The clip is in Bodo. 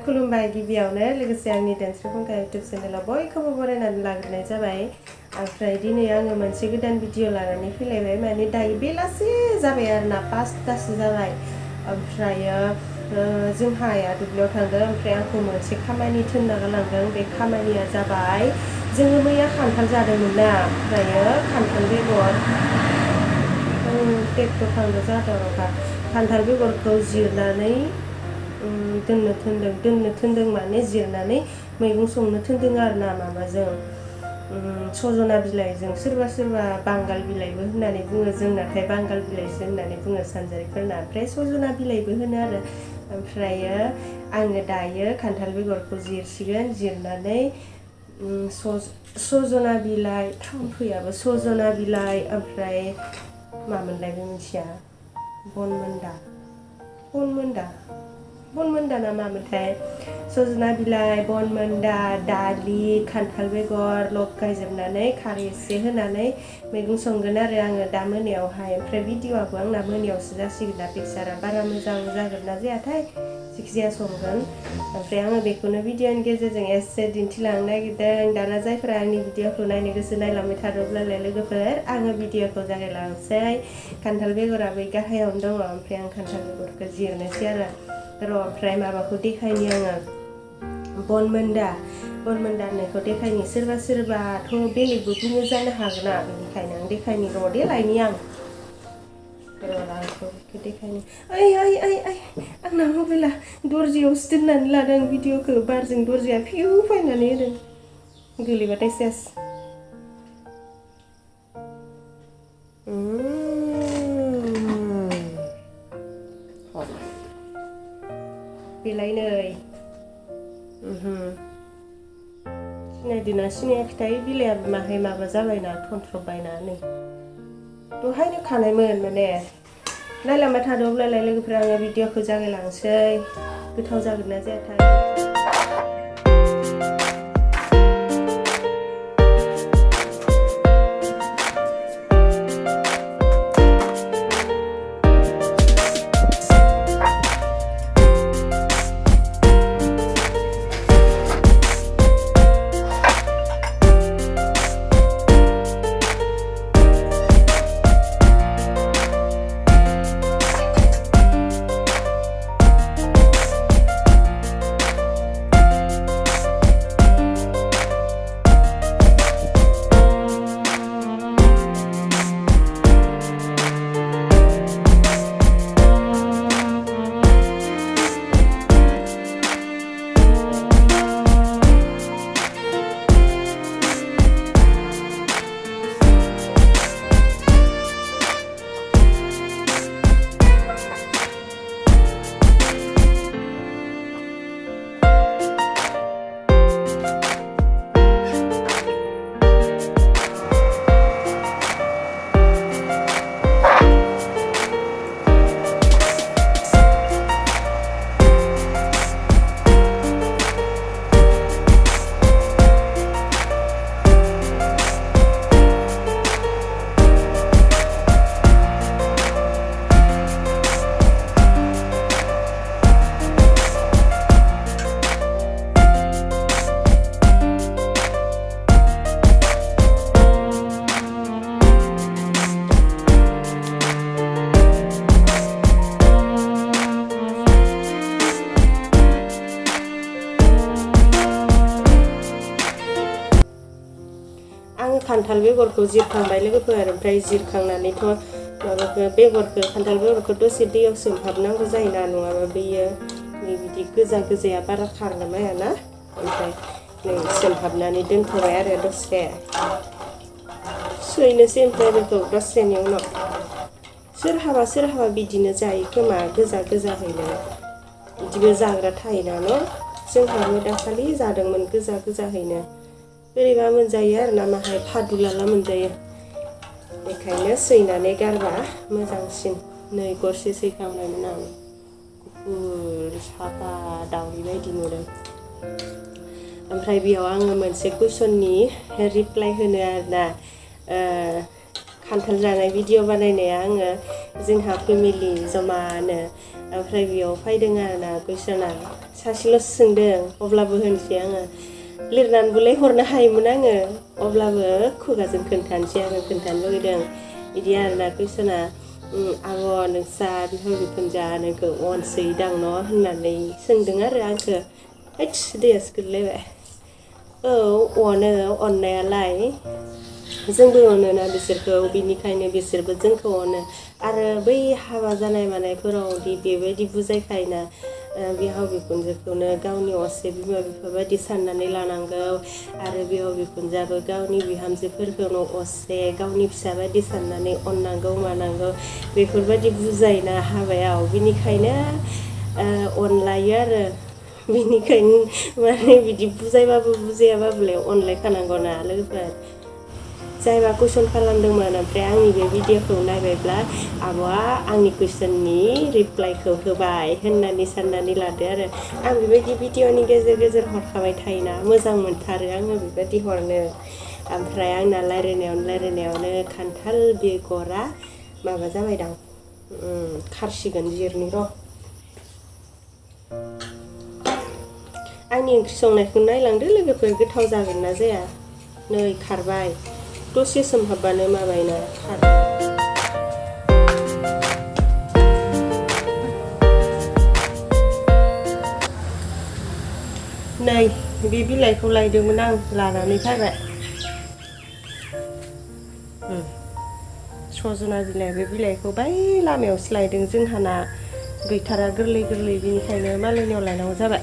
खुलुमबाय गिबियावनो लोगोसे आंनि धोनस्रि फुंखा YouTube चेनेलाव बयखौबो बरायनानै लाग्रोनाय जाबाय। ओमफ्राय दिनै आङो मोनसे गोदान भिडिअ लानानै फैलायबाय। माने दायो बेलासे जाबाय आरोना 5टासो जाबाय। ओमफ्रायो जोंहा आइया दुब्लियाव थांदों। ओमफ्राय आंखौ मोनसे खामानि थिनना गालांदों। बे खामानिया जाबाय जोङो मैया खान्थाल जादोंमोन ना। ओमफ्रायो खान्थाल बेगर ट्रेक्टर थांनो जादों र'बा खान्थाल बेगरखौ जिरनानै दोननो थोनदों माने जिरनानै मैगं संनो थोनदों आरोना माबाजों सजना बिलाइजों सोरबा सोरबा बांगाल बिलाइबो होननानै बुङो। जों नाथाय बांगाल बिलाइसो होननानै बुङो सानजारिफोरना। ओमफ्राय सजना बिलाइबो होनो आरो। ओमफ्रायो आङो दायो खान्थाल बेगरखौ जिरसिगोन। जिरनानै सजना बिलाइ थांफैयाबो सजना बिलाइ ओमफ्राय मामोनलाय बे मोनसेया बनमोन्दा ना मामोनथाय सजना बिलाइ बनमोन्दा दालि खान्थाल बेगर लगायजोबनानै खारै एसे होनानै मैगं संगोन आरो आङो दा मोनायावहाय। ओमफ्राय भिडिअ'आबो आंना मोनायावसो जासिगोन दा पिक्सारा बारा मोजां जागोन ना जायाथाय जिखिजाया संगोन। ओमफ्राय आङो बेखौनो भिडिअ'नि गेजेरजों एसे दिन्थिलांनो नागिरदों। दाना जायफोरा आंनि भिडिअ'खौ नायनो गोसो नायलांबाय थादोंब्लालाय लोगोफोर आङो भिडिअ'खौ जागायलांसै। खान्थाल बेगरा बै गाहायावनो दङ। ओमफ्राय आं खान्थाल बेगरखौ जिरनोसै आरो ओमफ्राय माबाखौ देखायनि आङो बनमोन्दा होननायखौ देखायनि। सोरबा सोरबाथ' बेलेगबो बुङो जानो हागोना। बेनिखायनो आं देखायनि दे लायनि आं आंखौ देखायनि। आंना मबाइला दर्जियावसो दोननानै लादों भिडिअ'खौ। बारजों दर्जिया फिउ फायनानै होदों। गोलैबाथाय सेस। बेलाय नै सिनायदोंना सिनायाखैथाय बिलाइया माहाय माबा जाबायना थनथ्रबबायना नै दहायनो खानायमोन। माने नायलांबाय थादोंब्लालाय लोगोफोरा आङो भिडिअ'खौ जागायलांसै। गोथाव जागोन ना जायाथाय खान्थाल बेगरखौ जिरखांबाय लोगोफोर ओमफ्राय जिरखांनानैथ' माबाखौ बेगरखौ खान्थाल बेगरखौ दसे दैयाव सोमहाबनांगौ जायोना नङाबा बेयो बिदि गोजाया बारा खारनो हायाना ओमफ्राय नै सोमहाबनानै दोनथ'बाय आरो दसे सुहैनोसै ओमफ्राय बेखौ दसेनि उनाव सोरहाबा बिदिनो जायो खोमा गोजाहैनो बिदिबो जाग्रा थायोना न' जोंहाबो दाखालि जादोंमोन गोजाहैनो बोरैबा मोनजायो आरोना माहाय फादुलाला मोनजायो बेखायनो सैनानै गारबा मोजांसिन नै गरसे सैखांबायमोन आं गुफुर साफा दाउनि बायदि नुदों ओमफ्राय बेयाव आङो मोनसे कुइसननि रिप्लाइ होनो आरोना खान्थाल जानाय भिडिअ बानायनाया आङो जोंहा फेमिलि जमानो ओमफ्राय बेयाव फैदों आरोना कुइसना सासेल' सोंदों अब्लाबो होनसै आङो लिरनानैबोलाय हरनो हायोमोन आङो अब्लाबो खुगाजों खोन्थानो लुगैदों बिदि आरोना कुइसना आब' नोंसा बिहाव बिखुनजोआ नोंखौ अनसोयोदां न' होननानै सोंदों आरो आंखौ हैद दैयासो गोलैलायबाय औ अनो अननायालाय जोंबो अनोना बिसोरखौ बिनिखायनो बिसोरबो जोंखौ अनो आरो बै हाबा जानाय मानायफोरावदि बेबायदि बुजायखायोना बिहाव बिखुनजोखौनो गावनि असे बिमा बिफा बायदि साननानै लानांगौ आरो बिहाव बिखुनजोआबो गावनि बिहामजोफोरखौनो असे गावनि फिसा बायदि साननानै अननांगौ मानांगौ बेफोरबायदि बुजायोना हाबायाव बिनिखायनो अनलायो आरो बिनिखायनो माने बिदि बुजायबाबो बुजायाबाबोलाय अनलायखानांगौना लोगोफोर जायबा कुइसन खालामदोंमोन ओमफ्राय आंनि बे भिडिअखौ नायबायब्ला आब'आ आंनि कुइसननि रिप्लाइखौ होबाय होननानै साननानै लादो आरो आं बेबायदि भिडिअनि गेजेर हरखाबाय थायोना मोजां मोनथारो आङो बेबायदि हरनो ओमफ्राय आंना रायलायनायावनो खान्थाल बेगरा माबा जाबायदां खारसिगोन जिरनि र' आंनि ओंख्रि संनायखौ नायलांदो लोगोफोर गोथाव जागोन ना जाया नै खारबाय दसे सोमहाबबानो माबायना खारो नै बे बिलाइखौ लायदोंमोन आं लानानै फैबाय सजना बिलाइ बे बिलाइखौ बै लामायावसो लायदों जोंहाना गैथारा गोरलै बिनिखायनो मालायनियाव लायनांगौ जाबाय